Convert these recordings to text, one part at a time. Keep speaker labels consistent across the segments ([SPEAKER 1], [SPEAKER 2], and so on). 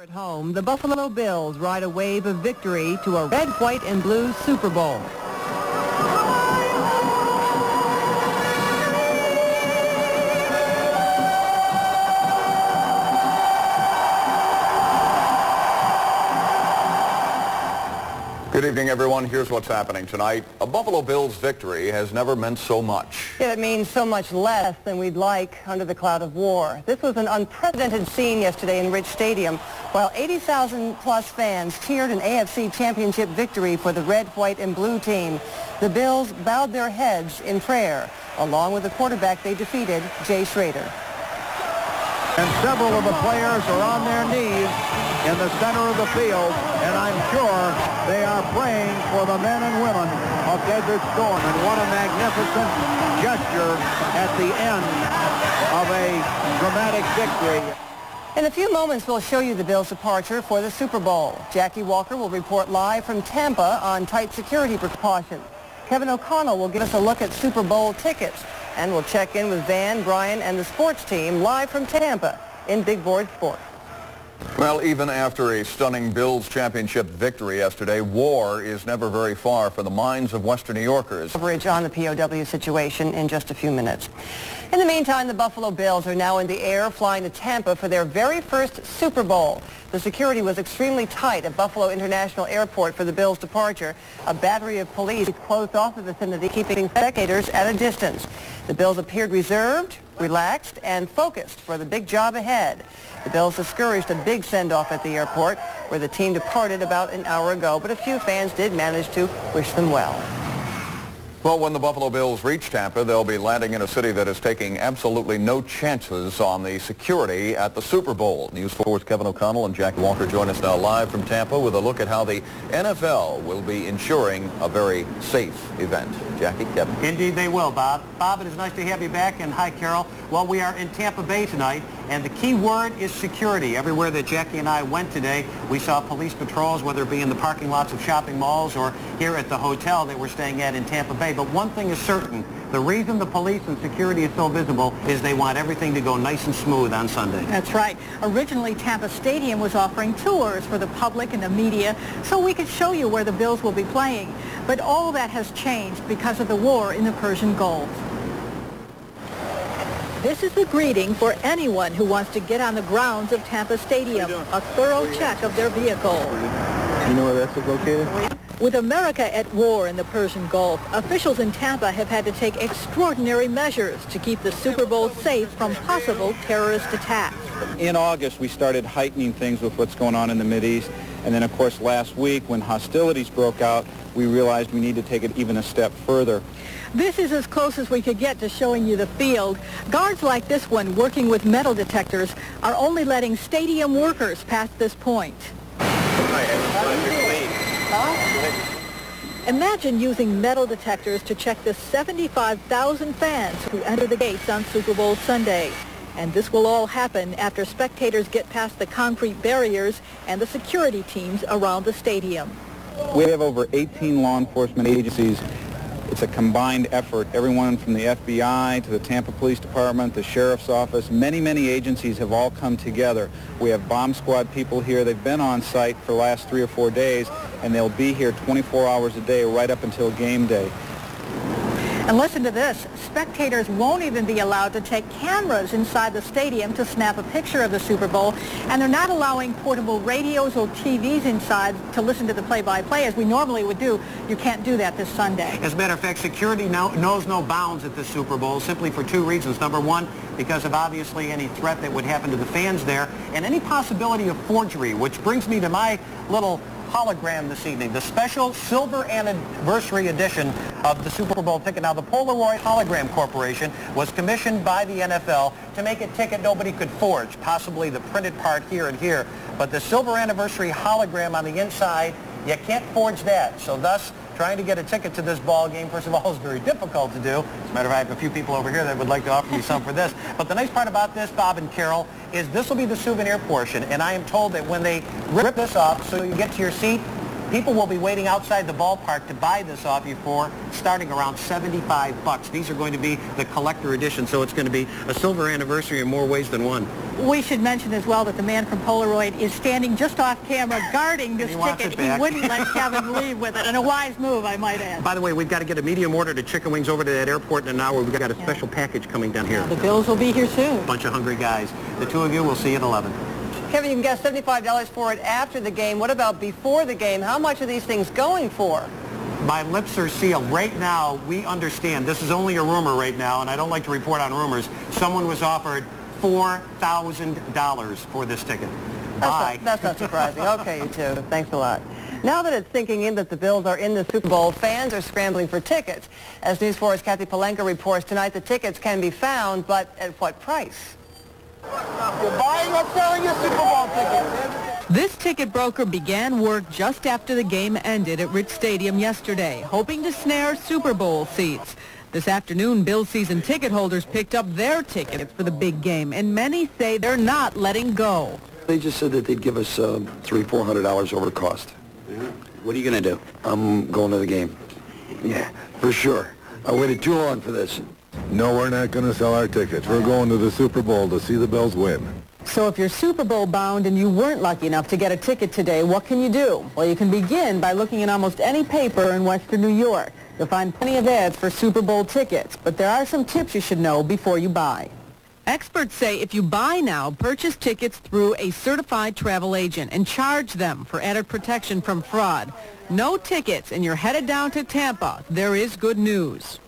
[SPEAKER 1] At home, the Buffalo Bills ride a wave of victory to a red, white, and blue Super Bowl.
[SPEAKER 2] Good evening, everyone. Here's what's happening tonight. A Buffalo Bills victory has never meant so much.
[SPEAKER 1] Yeah, it means so much less than we'd like under the cloud of war. This was an unprecedented scene yesterday in Rich Stadium, while 80,000-plus fans cheered an AFC Championship victory for the red, white, and blue team. The Bills bowed their heads in prayer, along with the quarterback they defeated, Jay Schrader.
[SPEAKER 3] And several of the players are on their knees in the center of the field, and I'm sure they are praying for the men and women of Desert Storm. And what a magnificent gesture at the end of a dramatic victory.
[SPEAKER 1] In a few moments, we'll show you the Bills' departure for the Super Bowl. Jackie Walker will report live from Tampa on tight security precautions. Kevin O'Connell will give us a look at Super Bowl tickets. And we'll check in with Van, Brian, and the sports team live from Tampa in Big Board Sports.
[SPEAKER 2] Well, even after a stunning Bills championship victory yesterday, war is never very far from the minds of Western New Yorkers.
[SPEAKER 1] Coverage on the POW situation in just a few minutes. In the meantime, the Buffalo Bills are now in the air flying to Tampa for their very first Super Bowl. The security was extremely tight at Buffalo International Airport for the Bills' departure. A battery of police closed off the vicinity, keeping spectators at a distance. The Bills appeared reserved, relaxed, and focused for the big job ahead. The Bills discouraged a big send-off at the airport, where the team departed about an hour ago, but a few fans did manage to wish them well.
[SPEAKER 2] Well, when the Buffalo Bills reach Tampa, they'll be landing in a city that is taking absolutely no chances on the security at the Super Bowl. News 4's Kevin O'Connell and Jackie Walker join us now live from Tampa with a look at how the NFL will be ensuring a very safe event. Jackie, Kevin.
[SPEAKER 4] Indeed they will, Bob. Bob, it is nice to have you back, and hi, Carol. Well, we are in Tampa Bay tonight, and the key word is security. Everywhere that Jackie and I went today, we saw police patrols, whether it be in the parking lots of shopping malls or here at the hotel that we're staying at in Tampa Bay. But one thing is certain, the reason the police and security is so visible is they want everything to go nice and smooth on Sunday.
[SPEAKER 5] That's right. Originally, Tampa Stadium was offering tours for the public and the media so we could show you where the Bills will be playing. But all that has changed because of the war in the Persian Gulf. This is the greeting for anyone who wants to get on the grounds of Tampa Stadium, a thorough check of their vehicle.
[SPEAKER 3] You know where that's located?
[SPEAKER 5] With America at war in the Persian Gulf, officials in Tampa have had to take extraordinary measures to keep the Super Bowl safe from possible terrorist attacks.
[SPEAKER 6] In August, we started heightening things with what's going on in the Mideast. And then, of course, last week, when hostilities broke out, we realized we need to take it even a step further.
[SPEAKER 5] This is as close as we could get to showing you the field. Guards like this one, working with metal detectors, are only letting stadium workers past this point. Imagine using metal detectors to check the 75,000 fans who enter the gates on Super Bowl Sunday. And this will all happen after spectators get past the concrete barriers and the security teams around the stadium.
[SPEAKER 6] We have over 18 law enforcement agencies. It's a combined effort. Everyone from the FBI to the Tampa Police Department, the Sheriff's Office, many agencies have all come together. We have bomb squad people here. They've been on site for the last 3 or 4 days, and they'll be here 24 hours a day right up until game day.
[SPEAKER 5] And listen to this. Spectators won't even be allowed to take cameras inside the stadium to snap a picture of the Super Bowl. And they're not allowing portable radios or TVs inside to listen to the play-by-play as we normally would do. You can't do that this Sunday.
[SPEAKER 4] As a matter of fact, security knows no bounds at the Super Bowl, simply for 2 reasons. Number one, because of obviously any threat that would happen to the fans there, and any possibility of forgery, which brings me to my little hologram this evening, the special silver anniversary edition of the Super Bowl ticket. Now, the Polaroid Hologram Corporation was commissioned by the NFL to make a ticket nobody could forge, possibly the printed part here and here, but the silver anniversary hologram on the inside, you can't forge that. So thus, trying to get a ticket to this ball game, first of all, is very difficult to do. As a matter of fact, I have a few people over here that would like to offer me some for this. But the nice part about this, Bob and Carol, is this will be the souvenir portion. And I am told that when they rip this off, so you get to your seat, People will be waiting outside the ballpark to buy this off you for starting around $75. These are going to be the collector edition, so it's going to be a silver anniversary in more ways than one.
[SPEAKER 5] We should mention as well that the man from Polaroid is standing just off camera guarding this ticket. He wouldn't let Kevin leave with it, and a wise move, I might add.
[SPEAKER 4] By the way, we've got to get a medium order to chicken wings over to that airport in an hour. We've got a special package coming down here.
[SPEAKER 5] The Bills will be here soon.
[SPEAKER 4] Bunch of hungry guys. The two of you will see you at 11.
[SPEAKER 1] Kevin, you can get $75 for it after the game. What about before the game? How much are these things going for?
[SPEAKER 4] My lips are sealed. Right now, we understand. This is only a rumor right now, and I don't like to report on rumors. Someone was offered $4,000 for this ticket.
[SPEAKER 1] That's not surprising. Okay, you two. Thanks a lot. Now that it's sinking in that the Bills are in the Super Bowl, fans are scrambling for tickets. As News 4's Kathy Palenka reports tonight, the tickets can be found, but at what price?
[SPEAKER 3] You're buying or selling your Super Bowl tickets.
[SPEAKER 7] This ticket broker began work just after the game ended at Rich Stadium yesterday, hoping to snare Super Bowl seats. This afternoon, Bills season ticket holders picked up their tickets for the big game, and many say they're not letting go.
[SPEAKER 8] They just said that they'd give us $300-400 over the cost.
[SPEAKER 6] Yeah. What are you going to do?
[SPEAKER 8] I'm going to the game. Yeah, for sure. I waited too long for this.
[SPEAKER 9] No, we're not going to sell our tickets. We're going to the Super Bowl to see the Bills win.
[SPEAKER 7] So if you're Super Bowl bound and you weren't lucky enough to get a ticket today, what can you do? Well, you can begin by looking in almost any paper in Western New York. You'll find plenty of ads for Super Bowl tickets, but there are some tips you should know before you buy. Experts say if you buy now, purchase tickets through a certified travel agent and charge them for added protection from fraud. No tickets and you're headed down to Tampa. There is good news.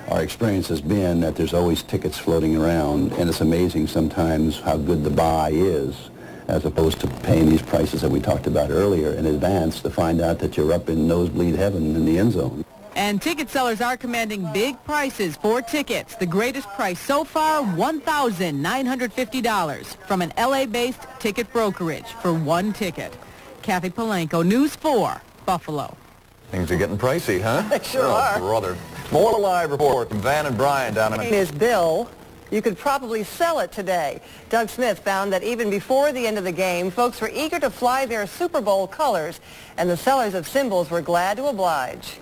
[SPEAKER 10] Our experience has been that there's always tickets floating around, and it's amazing sometimes how good the buy is, as opposed to paying these prices that we talked about earlier in advance to find out that you're up in nosebleed heaven in the end zone.
[SPEAKER 7] And ticket sellers are commanding big prices for tickets. The greatest price so far, $1,950 from an LA-based ticket brokerage for one ticket. Kathy Palenka, News 4, Buffalo.
[SPEAKER 2] Things are getting pricey, huh?
[SPEAKER 1] They sure are.
[SPEAKER 2] Brother. More live report from Van and Brian down in...
[SPEAKER 1] His bill, you could probably sell it today. Doug Smith found that even before the end of the game, folks were eager to fly their Super Bowl colors, and the sellers of symbols were glad to oblige.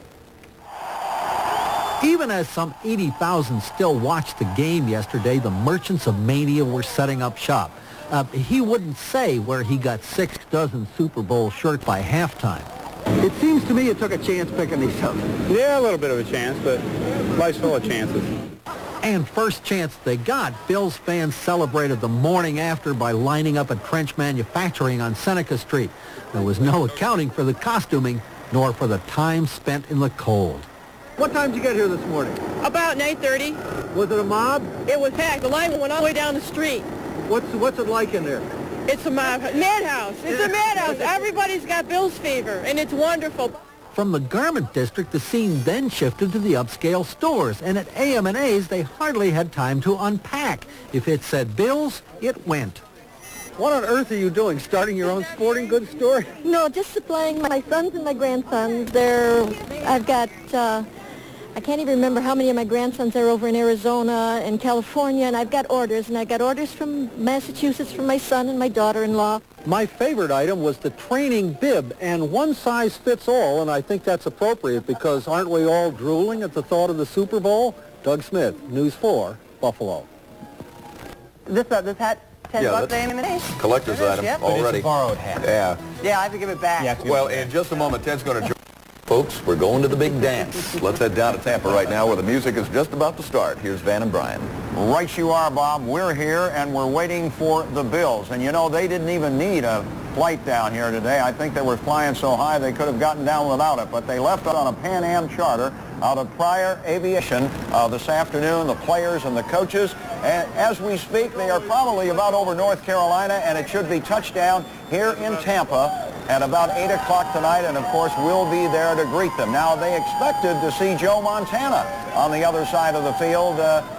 [SPEAKER 11] Even as some 80,000 still watched the game yesterday, the merchants of mania were setting up shop. He wouldn't say where he got 6 dozen Super Bowl shirts by halftime.
[SPEAKER 3] It seems to me you took a chance picking these up.
[SPEAKER 6] Yeah, a little bit of a chance, but life's full of chances.
[SPEAKER 11] And first chance they got, Bills fans celebrated the morning after by lining up at Trench Manufacturing on Seneca Street. There was no accounting for the costuming, nor for the time spent in the cold.
[SPEAKER 3] What time did you get here this morning?
[SPEAKER 5] About 9:30.
[SPEAKER 3] Was it a mob?
[SPEAKER 5] It was packed. The line went all the way down the street.
[SPEAKER 3] What's it like in there?
[SPEAKER 5] It's a madhouse. It's a madhouse. Everybody's got Bills fever, and it's wonderful.
[SPEAKER 11] From the garment district, the scene then shifted to the upscale stores, and at AM&A's, they hardly had time to unpack. If it said Bills, it went.
[SPEAKER 3] What on earth are you doing, starting your own sporting goods store?
[SPEAKER 12] No, just supplying my sons and my grandsons. I've got, I can't even remember how many of my grandsons are over in Arizona and California, and I've got orders, from Massachusetts from my son and my daughter-in-law.
[SPEAKER 11] My favorite item was the training bib, and one size fits all, and I think that's appropriate because aren't we all drooling at the thought of the Super Bowl? Doug Smith, News 4, Buffalo.
[SPEAKER 1] This hat, $10 AM&A's.
[SPEAKER 2] Collector's item already.
[SPEAKER 6] It's a borrowed hat.
[SPEAKER 2] Yeah.
[SPEAKER 1] Yeah, I have to give it back.
[SPEAKER 2] Well, in just a moment, Ted's going to join. Folks, we're going to the big dance. Let's head down to Tampa right now where the music is just about to start. Here's Van and Brian.
[SPEAKER 4] Right you are, Bob. We're here, and we're waiting for the Bills. And, you know, they didn't even need a flight down here today. I think they were flying so high they could have gotten down without it. But they left on a Pan Am charter out of Pryor Aviation this afternoon, the players and the coaches. And as we speak, they are probably about over North Carolina, and it should be touchdown here in Tampa at about 8 o'clock tonight, and of course we'll be there to greet them. Now, they expected to see Joe Montana on the other side of the field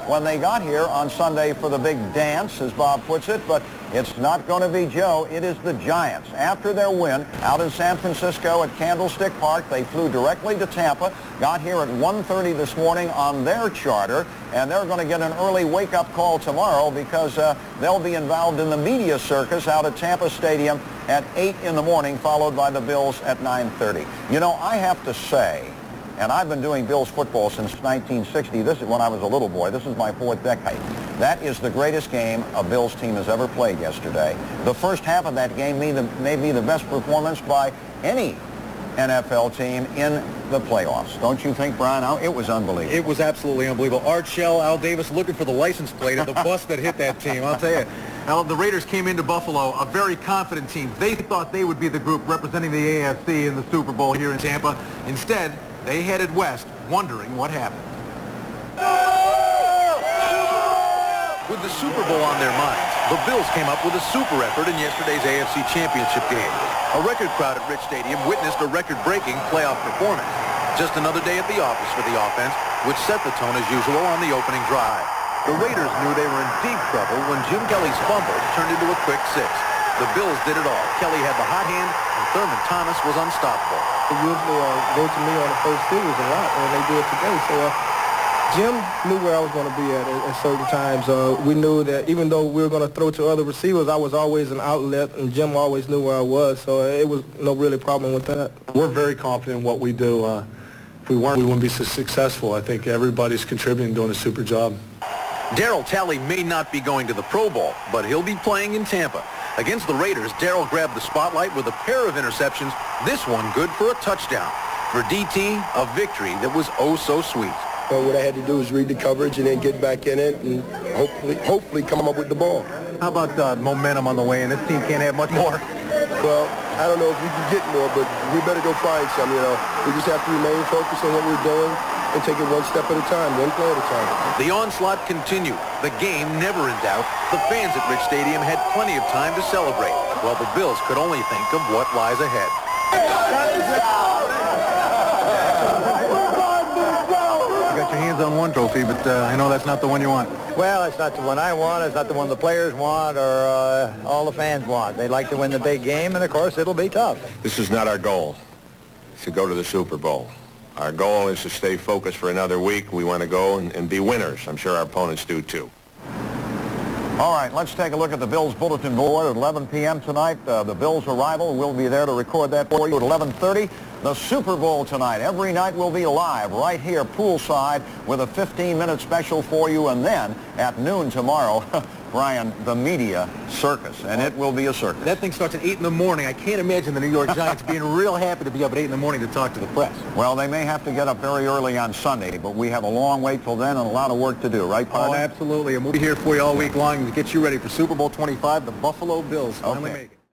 [SPEAKER 4] when they got here on Sunday for the big dance, as Bob puts it, but it's not going to be Joe. It is the Giants. After their win out in San Francisco at Candlestick Park, they flew directly to Tampa, got here at 1:30 this morning on their charter, and they're going to get an early wake-up call tomorrow because they'll be involved in the media circus out at Tampa Stadium
[SPEAKER 2] at 8 in the morning, followed by the Bills at 9:30. You know, I have to say, and I've been doing Bills football since 1960. This is when I was a little boy. This is my 4th decade. That is the greatest game a Bills team has ever played yesterday. The first half of that game may be the best performance by any NFL team in the playoffs. Don't you think, Brian? It was unbelievable.
[SPEAKER 13] It was absolutely unbelievable. Art Shell, Al Davis looking for the license plate of the bus that hit that team. I'll tell you. Al, the Raiders came into Buffalo, a very confident team. They thought they would be the group representing the AFC in the Super Bowl here in Tampa. Instead, they headed west, wondering what happened. With the Super Bowl on their minds, the Bills came up with a super effort in yesterday's AFC Championship game. A record crowd at Rich Stadium witnessed a record-breaking playoff performance. Just another day at the office for the offense, which set the tone as usual on the opening drive. The Raiders knew they were in deep trouble when Jim Kelly's fumble turned into a quick 6. The Bills did it all. Kelly had the hot hand, and Thurman Thomas was unstoppable.
[SPEAKER 14] They usually go to me on the first series a lot, and they do it today. So Jim knew where I was going to be at certain times. We knew that even though we were going to throw to other receivers, I was always an outlet, and Jim always knew where I was. So it was no really problem with that.
[SPEAKER 9] We're very confident in what we do. If we weren't, we wouldn't be so successful. I think everybody's contributing, doing a super job.
[SPEAKER 13] Darryl Talley may not be going to the Pro Bowl, but he'll be playing in Tampa. Against the Raiders, Darryl grabbed the spotlight with a pair of interceptions, this one good for a touchdown. For DT, a victory that was oh so sweet.
[SPEAKER 8] What I had to do was read the coverage and then get back in it and hopefully come up with the ball.
[SPEAKER 13] How about momentum on the way in? This team can't have much more.
[SPEAKER 8] Well, I don't know if we can get more, but we better go find some, you know. We just have to remain focused on what we're doing and take it one step at a time, one play at a time.
[SPEAKER 13] The onslaught continued. The game never in doubt. The fans at Rich Stadium had plenty of time to celebrate, while the Bills could only think of what lies ahead. You got your hands on one trophy, but I know that's not the one you want.
[SPEAKER 4] Well, it's not the one I want. It's not the one the players want or all the fans want. They'd like to win the big game, and, of course, it'll be tough.
[SPEAKER 15] This is not our goal, to go to the Super Bowl. Our goal is to stay focused for another week. We want to go and be winners. I'm sure our opponents do, too.
[SPEAKER 2] All right, let's take a look at the Bills bulletin board at 11 p.m. tonight. The Bills' arrival. We'll be there to record that for you at 11:30. The Super Bowl tonight. Every night we'll be live right here poolside with a 15-minute special for you. And then at noon tomorrow, Brian, the media circus. And it will be a circus.
[SPEAKER 13] That thing starts at 8 in the morning. I can't imagine the New York Giants being real happy to be up at 8 in the morning to talk to the press.
[SPEAKER 2] Well, they may have to get up very early on Sunday, but we have a long wait till then and a lot of work to do, right, partner?
[SPEAKER 13] Oh, absolutely. And we'll be here for you all week long to get you ready for Super Bowl XXV, the Buffalo Bills. Finally make it.